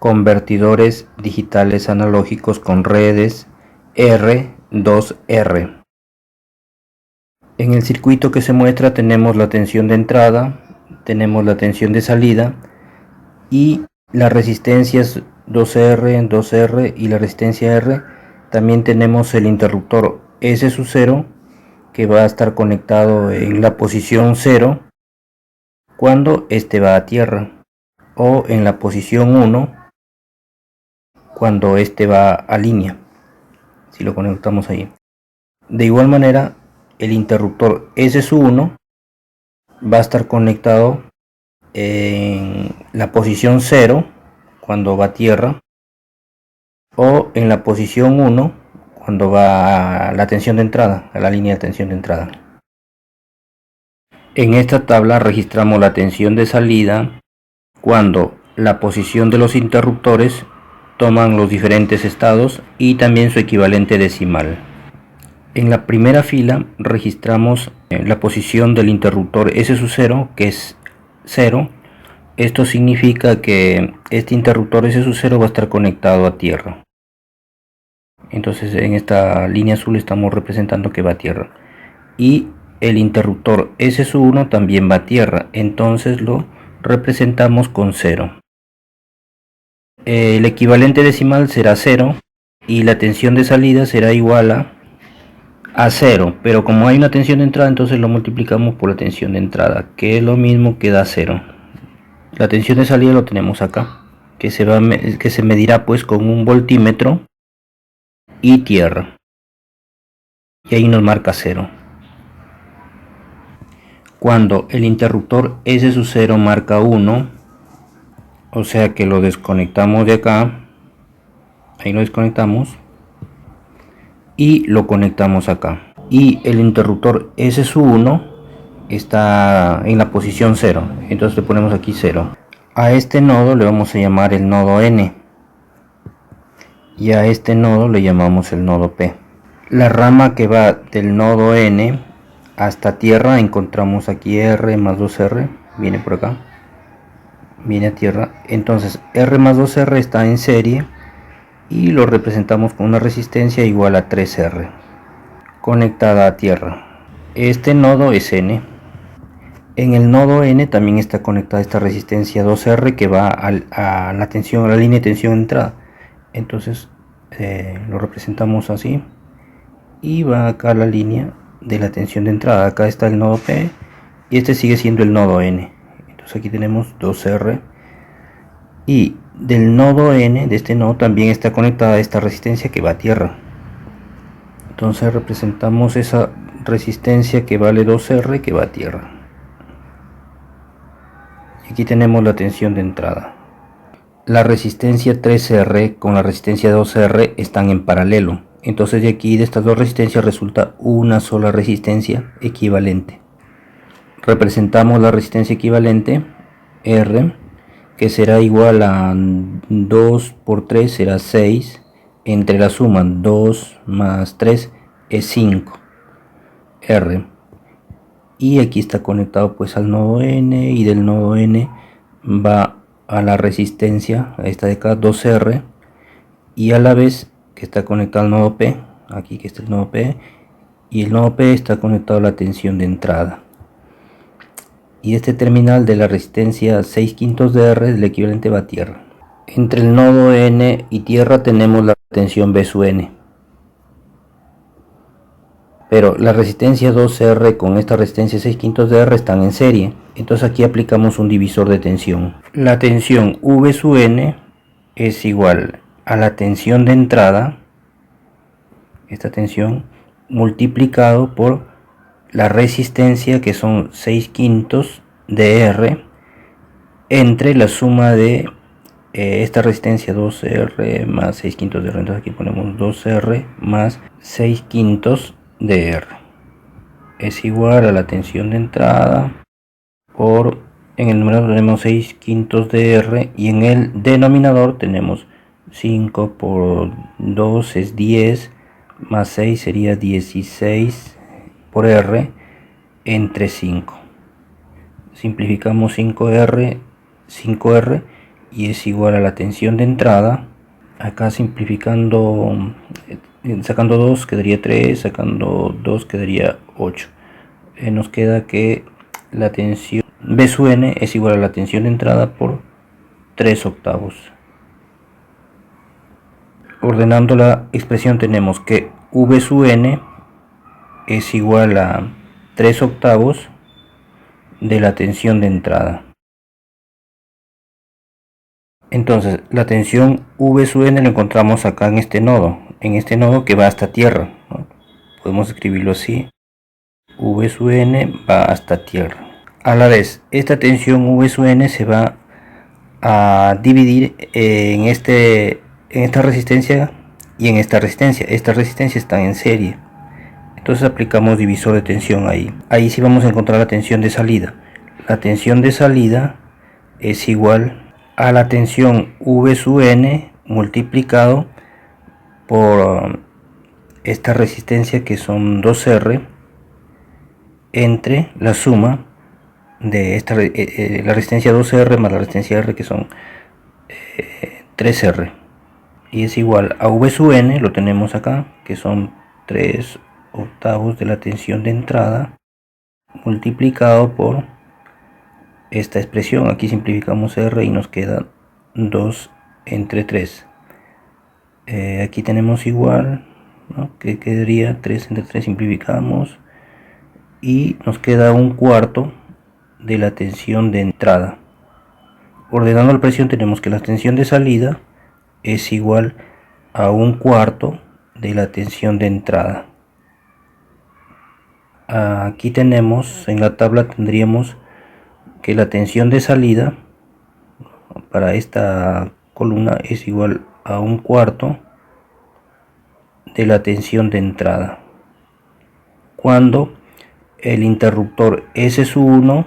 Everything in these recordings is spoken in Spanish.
Convertidores digitales analógicos con redes R2R. En el circuito que se muestra tenemos la tensión de entrada, tenemos la tensión de salida y las resistencias 2R, 2R y la resistencia R. También tenemos el interruptor S0 que va a estar conectado en la posición 0 cuando este va a tierra, o en la posición 1 cuando este va a línea, si lo conectamos ahí. De igual manera, el interruptor S1 va a estar conectado en la posición 0 cuando va a tierra, o en la posición 1 cuando va a la tensión de entrada, a la línea de tensión de entrada. En esta tabla registramos la tensión de salida cuando la posición de los interruptores toman los diferentes estados y también su equivalente decimal. En la primera fila registramos la posición del interruptor S0, que es 0. Esto significa que este interruptor S0 va a estar conectado a tierra. Entonces en esta línea azul estamos representando que va a tierra. Y el interruptor S1 también va a tierra, entonces lo representamos con 0. El equivalente decimal será 0 y la tensión de salida será igual a 0, pero como hay una tensión de entrada, entonces lo multiplicamos por la tensión de entrada, que es lo mismo que da 0. La tensión de salida lo tenemos acá, que se medirá pues con un voltímetro y tierra, y ahí nos marca 0. Cuando el interruptor S0 marca 1, o sea que lo desconectamos de acá, ahí lo desconectamos y lo conectamos acá, y el interruptor S1 está en la posición 0, entonces le ponemos aquí 0. A este nodo le vamos a llamar el nodo N y a este nodo le llamamos el nodo P. La rama que va del nodo N hasta tierra encontramos aquí R más 2R, viene por acá, viene a tierra, entonces R más 2R está en serie y lo representamos con una resistencia igual a 3R conectada a tierra. Este nodo es N. En el nodo N también está conectada esta resistencia 2R que va a la tensión, a la línea de tensión de entrada. Entonces lo representamos así y va acá la línea de la tensión de entrada. Acá está el nodo P y este sigue siendo el nodo N. Entonces aquí tenemos 2R y del nodo N, de este nodo, también está conectada esta resistencia que va a tierra. Entonces representamos esa resistencia que vale 2R que va a tierra. Y aquí tenemos la tensión de entrada. La resistencia 3R con la resistencia 2R están en paralelo. Entonces de aquí, de estas dos resistencias, resulta una sola resistencia equivalente. Representamos la resistencia equivalente R, que será igual a 2 por 3 será 6, entre la suma 2 más 3 es 5 R, y aquí está conectado pues al nodo N, y del nodo N va a la resistencia, a esta de acá, 2R, y a la vez que está conectado al nodo P, aquí que está el nodo P, y el nodo P está conectado a la tensión de entrada. Y este terminal de la resistencia 6/5 de R, el equivalente va a tierra. Entre el nodo N y tierra tenemos la tensión B sub N. Pero la resistencia 2R con esta resistencia 6/5 de R están en serie. Entonces aquí aplicamos un divisor de tensión. La tensión V sub N es igual a la tensión de entrada, esta tensión, multiplicado por la resistencia, que son 6/5 de R, entre la suma de esta resistencia 2R más 6/5 de R. Entonces aquí ponemos 2R más 6/5 de R es igual a la tensión de entrada por, en el numerador tenemos 6/5 de R y en el denominador tenemos 5 por 2 es 10 más 6 sería 16 por R entre 5. Simplificamos 5R y es igual a la tensión de entrada. Acá simplificando, sacando 2 quedaría 3, sacando 2 quedaría 8. Nos queda que la tensión B sub n es igual a la tensión de entrada por 3 octavos. Ordenando la expresión tenemos que V sub n es igual a 3 octavos de la tensión de entrada. Entonces la tensión V sub n lo encontramos acá en este nodo que va hasta tierra, ¿no? Podemos escribirlo así: V sub n va hasta tierra. A la vez, esta tensión V sub n se va a dividir en esta resistencia y en esta resistencia. Esta resistencia está en serie, entonces aplicamos divisor de tensión ahí. Ahí sí vamos a encontrar la tensión de salida. La tensión de salida es igual a la tensión V sub n multiplicado por esta resistencia, que son 2R, entre la suma de esta, la resistencia 2R más la resistencia R, que son 3R, y es igual a V sub n, lo tenemos acá, que son 3 octavos de la tensión de entrada multiplicado por esta expresión. Aquí simplificamos R y nos queda 2 entre 3. Aquí tenemos igual, ¿no? Que quedaría 3 entre 3, simplificamos y nos queda un cuarto de la tensión de entrada. Ordenando la presión tenemos que la tensión de salida es igual a un cuarto de la tensión de entrada. Aquí tenemos, en la tabla tendríamos que la tensión de salida para esta columna es igual a un cuarto de la tensión de entrada, cuando el interruptor S sub 1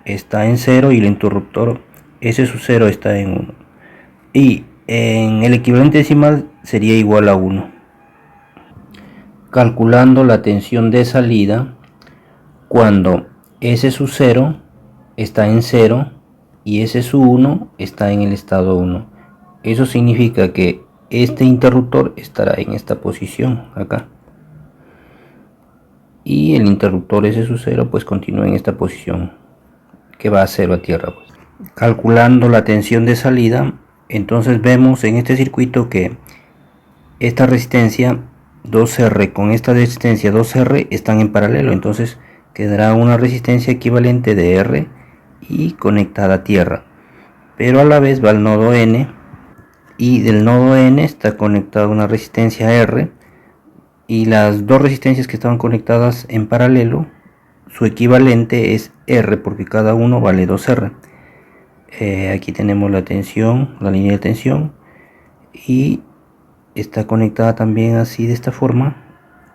está en 0 y el interruptor S sub 0 está en 1, y en el equivalente decimal sería igual a 1. Calculando la tensión de salida cuando S sub 0 está en 0 y S sub 1 está en el estado 1. Eso significa que este interruptor estará en esta posición acá, y el interruptor S sub 0 pues continúa en esta posición que va a 0 a tierra, pues. Calculando la tensión de salida, entonces vemos en este circuito que esta resistencia 2R con esta resistencia 2R están en paralelo, entonces quedará una resistencia equivalente de R y conectada a tierra, pero a la vez va al nodo N, y del nodo N está conectada una resistencia R, y las dos resistencias que estaban conectadas en paralelo, su equivalente es R, porque cada uno vale 2R. Aquí tenemos la tensión, la línea de tensión, y está conectada también así, de esta forma,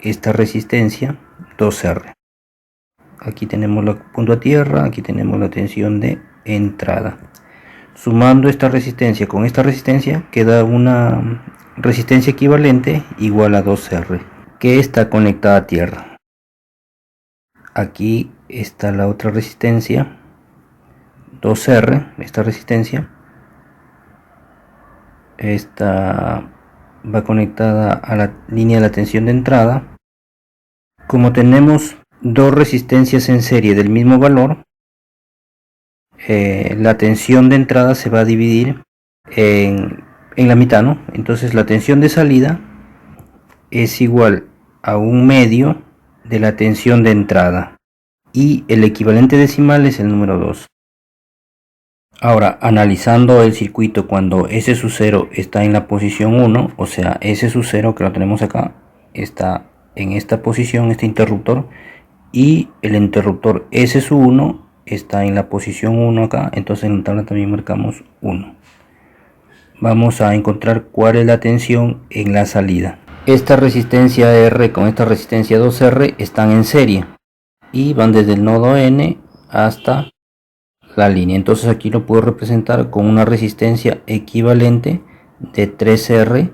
esta resistencia 2R. Aquí tenemos el punto a tierra, aquí tenemos la tensión de entrada. Sumando esta resistencia con esta resistencia queda una resistencia equivalente igual a 2R, que está conectada a tierra. Aquí está la otra resistencia 2R, esta resistencia, esta va conectada a la línea de la tensión de entrada. Como tenemos dos resistencias en serie del mismo valor, la tensión de entrada se va a dividir en la mitad, ¿no? Entonces la tensión de salida es igual a un medio de la tensión de entrada, y el equivalente decimal es el número 2. Ahora, analizando el circuito cuando S sub 0 está en la posición 1, o sea, S sub 0, que lo tenemos acá, está en esta posición, este interruptor, y el interruptor S sub 1 está en la posición 1 acá, entonces en la tabla también marcamos 1. Vamos a encontrar cuál es la tensión en la salida. Esta resistencia R con esta resistencia 2R están en serie y van desde el nodo N hasta la línea. Entonces aquí lo puedo representar con una resistencia equivalente de 3R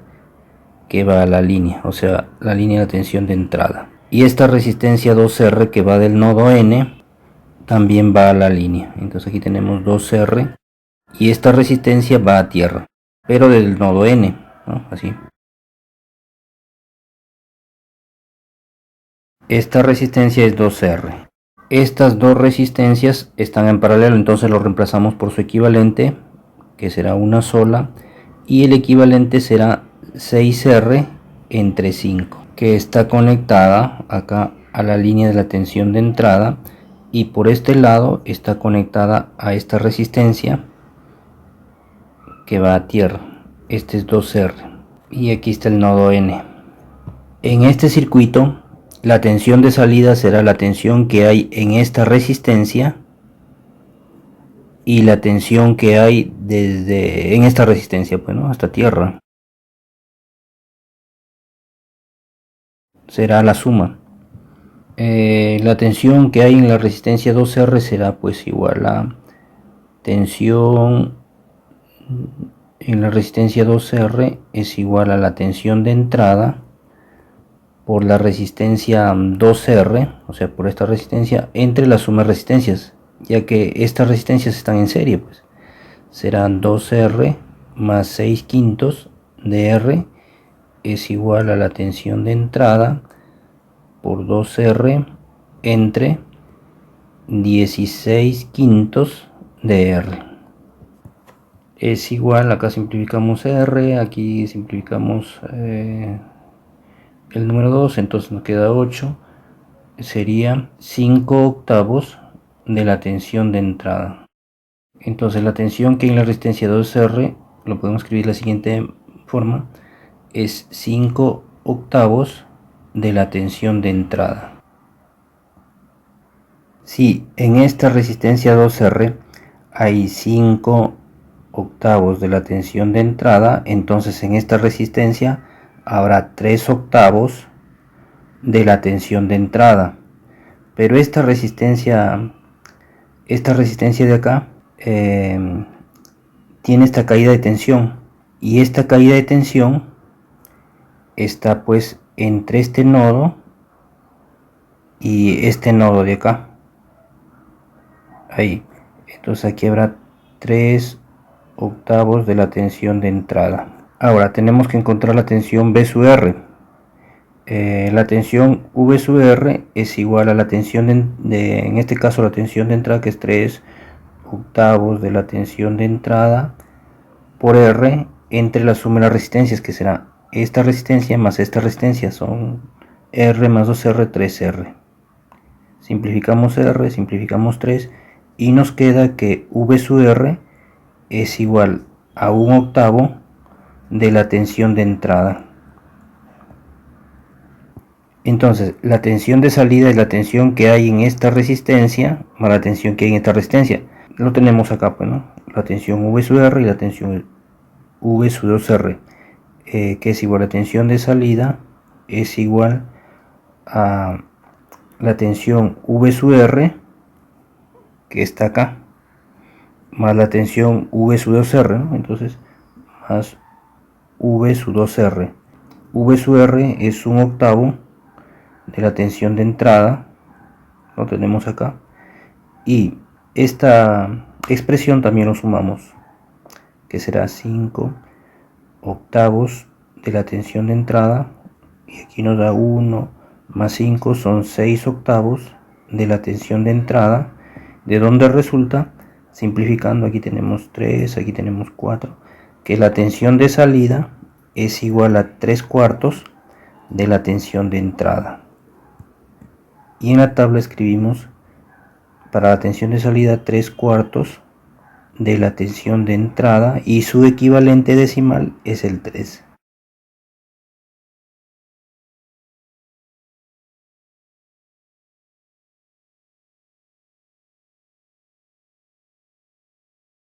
que va a la línea, o sea, la línea de tensión de entrada. Y esta resistencia 2R que va del nodo N también va a la línea. Entonces aquí tenemos 2R y esta resistencia va a tierra, pero del nodo N, ¿no? Así. Esta resistencia es 2R. Estas dos resistencias están en paralelo, entonces lo reemplazamos por su equivalente, que será una sola, y el equivalente será 6R entre 5, que está conectada acá a la línea de la tensión de entrada, y por este lado está conectada a esta resistencia que va a tierra. Este es 2R y aquí está el nodo N. En este circuito la tensión de salida será la tensión que hay en esta resistencia y la tensión que hay en esta resistencia, bueno, hasta tierra. Será la suma. La tensión que hay en la resistencia 2R será pues igual a tensión en la resistencia 2R es igual a la tensión de entrada por la resistencia 2R, o sea, por esta resistencia, entre la suma de resistencias, ya que estas resistencias están en serie, pues serán 2R más 6 quintos de R es igual a la tensión de entrada por 2R entre 16 quintos de R. Es igual, acá simplificamos R, aquí simplificamos el número 2, entonces nos queda 8, sería 5 octavos de la tensión de entrada. Entonces la tensión que hay en la resistencia 2R, lo podemos escribir de la siguiente forma, es 5 octavos de la tensión de entrada. Si en esta resistencia 2R hay 5 octavos de la tensión de entrada, entonces en esta resistencia habrá 3 octavos de la tensión de entrada, pero esta resistencia de acá tiene esta caída de tensión, y esta caída de tensión está pues entre este nodo y este nodo de acá, ahí. Entonces aquí habrá 3 octavos de la tensión de entrada. Ahora tenemos que encontrar la tensión B sub R. La tensión V sub R es igual a la tensión en este caso la tensión de entrada, que es 3 octavos de la tensión de entrada por R entre la suma de las resistencias, que será esta resistencia más esta resistencia, son R más 2R, 3R. Simplificamos R, simplificamos 3 y nos queda que V sub R es igual a 1 octavo de la tensión de entrada. Entonces la tensión de salida es la tensión que hay en esta resistencia más la tensión que hay en esta resistencia. Lo tenemos acá, pues, ¿no? La tensión V sub R y la tensión V sub 2R, que es igual a la tensión de salida es igual a la tensión V sub R, que está acá, más la tensión V sub 2R, ¿no? Entonces más V sub 2R. V sub R es 1 octavo de la tensión de entrada, lo tenemos acá, y esta expresión también lo sumamos, que será 5 octavos de la tensión de entrada, y aquí nos da 1 más 5 son 6 octavos de la tensión de entrada, de donde resulta, simplificando, aquí tenemos 3, aquí tenemos 4, que la tensión de salida es igual a 3 cuartos de la tensión de entrada. Y en la tabla escribimos para la tensión de salida 3 cuartos de la tensión de entrada, y su equivalente decimal es el 3.